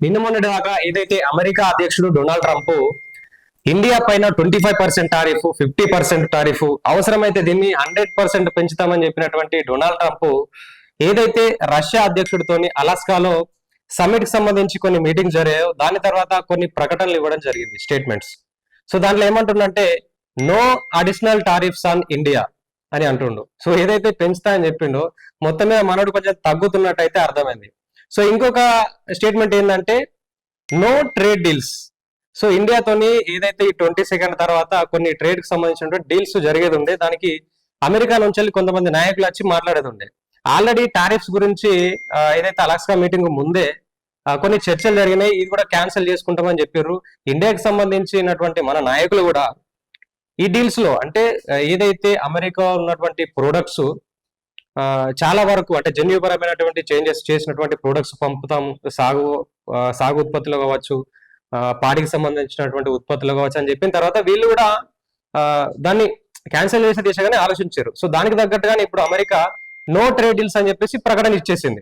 నిన్న మొన్నటి దాకా ఏదైతే అమెరికా అధ్యక్షుడు డొనాల్డ్ ట్రంప్ ఇండియా పైన 25% టారిఫ్, 50% టారిఫ్, అవసరమైతే దీన్ని 100% పెంచుతామని చెప్పినటువంటి డొనాల్డ్ ట్రంప్ ఏదైతే రష్యా అధ్యక్షుడితోని అలాస్కాలో సమ్మిట్ కి సంబంధించి కొన్ని మీటింగ్స్ జరిగాయో దాని తర్వాత కొన్ని ప్రకటనలు ఇవ్వడం జరిగింది, స్టేట్మెంట్స్. సో దాంట్లో ఏమంటుండంటే no additional tariffs on India అని అంటుండు. సో ఏదైతే పెంచుతా అని చెప్పిండో మొత్తం మీద మనోడు కొంచెం తగ్గుతున్నట్టయితే అర్థమైంది. సో ఇంకొక స్టేట్మెంట్ ఏంటంటే నో ట్రేడ్ డీల్స్. సో ఇండియాతోని ఏదైతే ఈ 22 తర్వాత కొన్ని ట్రేడ్ కి సంబంధించినటువంటి డీల్స్ జరిగేది ఉండే, దానికి అమెరికా నుంచి వెళ్ళి కొంతమంది నాయకులు వచ్చి మాట్లాడేది ఉండే. ఆల్రెడీ టారిఫ్స్ గురించి ఏదైతే అలాస్కా మీటింగ్ ముందే కొన్ని చర్చలు జరిగినాయి, ఇది కూడా క్యాన్సిల్ చేసుకుంటామని చెప్పారు. ఇండియాకి సంబంధించినటువంటి మన నాయకులు కూడా ఈ డీల్స్ లో అంటే ఏదైతే అమెరికా ఉన్నటువంటి ప్రొడక్ట్స్ చాలా వరకు అంటే జన్యుపరమైనటువంటి చేంజెస్ చేసినటువంటి ప్రొడక్ట్స్ పంపుతాం, సాగు ఉత్పత్తులు కావచ్చు, పాడికి సంబంధించినటువంటి ఉత్పత్తులు కావచ్చు అని చెప్పిన తర్వాత వీళ్ళు కూడా దాన్ని క్యాన్సిల్ చేసే దిశగానే ఆలోచించారు. సో దానికి తగ్గట్టుగానే ఇప్పుడు అమెరికా నో ట్రేడ్ డీల్స్ అని చెప్పేసి ప్రకటన ఇచ్చేసింది.